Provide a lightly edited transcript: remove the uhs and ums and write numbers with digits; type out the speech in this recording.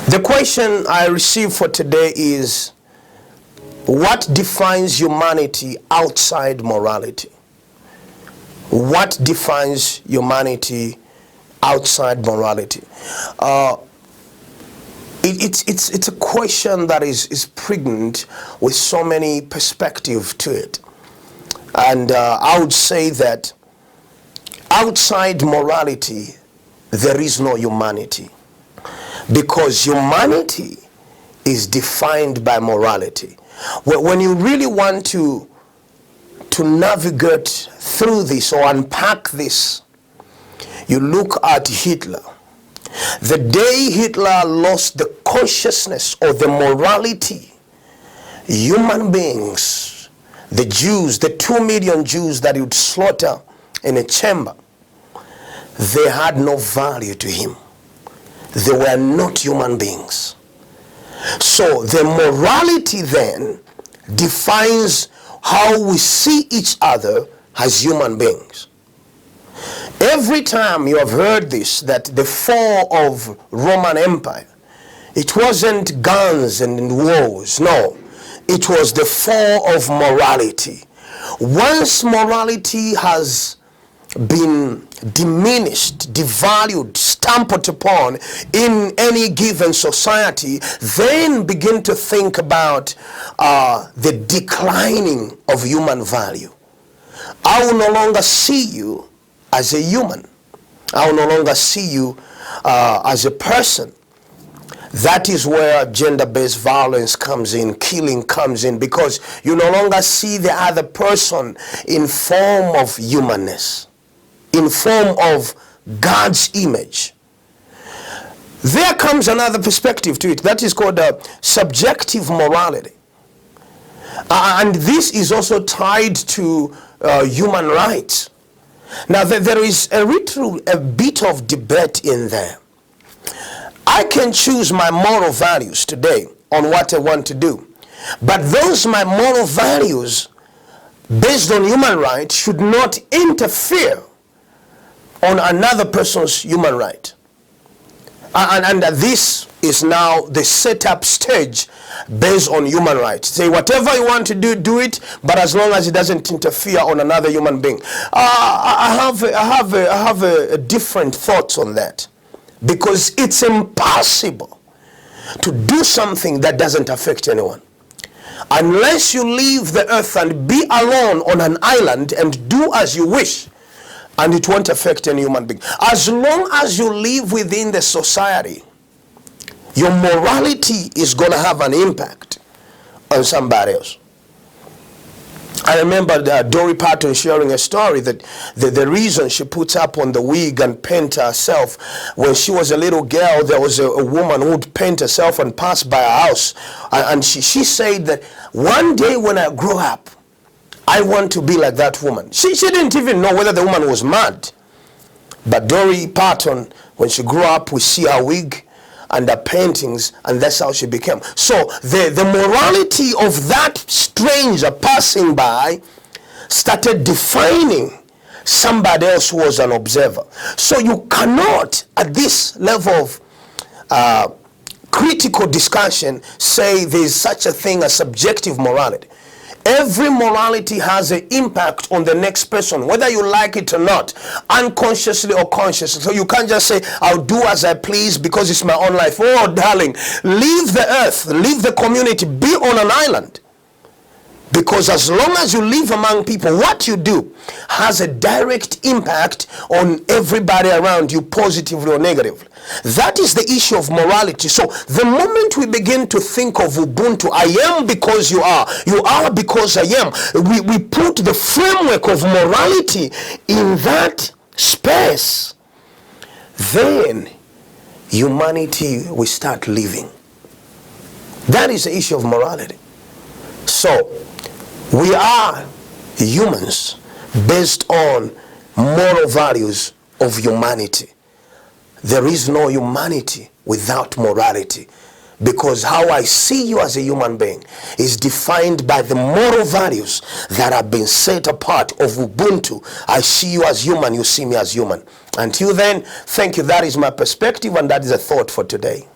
The question I received for today is, what defines humanity outside morality? What defines humanity outside morality? It's a question that is pregnant with so many perspectives to it. And I would say that outside morality, there is no humanity. Because humanity is defined by morality. When you really want to navigate through this or unpack this, you look at Hitler. The day Hitler lost the consciousness or the morality, human beings, the Jews, the 2 million Jews that he would slaughter in a chamber, they had no value to him. They were not human beings. So the morality then defines how we see each other as human beings. Every time you have heard this, that the fall of Roman Empire, it wasn't guns and wars, no. It was the fall of morality. Once morality has been diminished, devalued, stamped upon in any given society, then begin to think about the declining of human value. I will no longer see you as a human. I will no longer see you as a person. That is where gender-based violence comes in, killing comes in, because you no longer see the other person in form of humanness, in form of God's image. There comes another perspective to it. That is called subjective morality. And this is also tied to human rights. Now, there is a bit of debate in there. I can choose my moral values today on what I want to do. But those my moral values, based on human rights, should not interfere on another person's human right. And this is now the setup stage based on human rights. Say whatever you want to do, do it, but as long as it doesn't interfere on another human being. I have a different thoughts on that, because it's impossible to do something that doesn't affect anyone. Unless you leave the earth and be alone on an island and do as you wish, and it won't affect any human being. As long as you live within the society, your morality is going to have an impact on somebody else. I remember Dolly Parton sharing a story that the reason she puts up on the wig and paint herself, when she was a little girl, there was a woman who would paint herself and pass by her house. And she said that one day when I grow up, I want to be like that woman. She didn't even know whether the woman was mad. But Dolly Parton, when she grew up, we see her wig and her paintings, and that's how she became. So the morality of that stranger passing by started defining somebody else who was an observer. So you cannot, at this level of critical discussion, say there's such a thing as subjective morality. Every morality has an impact on the next person, whether you like it or not, unconsciously or consciously. So you can't just say, I'll do as I please because it's my own life. Oh, darling, leave the earth, leave the community, be on an island. Because as long as you live among people, what you do has a direct impact on everybody around you, positively or negatively. That is the issue of morality. So the moment we begin to think of Ubuntu, I am because you are because I am, we put the framework of morality in that space, then humanity will start living. That is the issue of morality. So we are humans based on moral values of humanity. There is no humanity without morality, because how I see you as a human being is defined by the moral values that have been set apart of Ubuntu. I see you as human, you see me as human. Until then, thank you. That is my perspective, and that is a thought for today.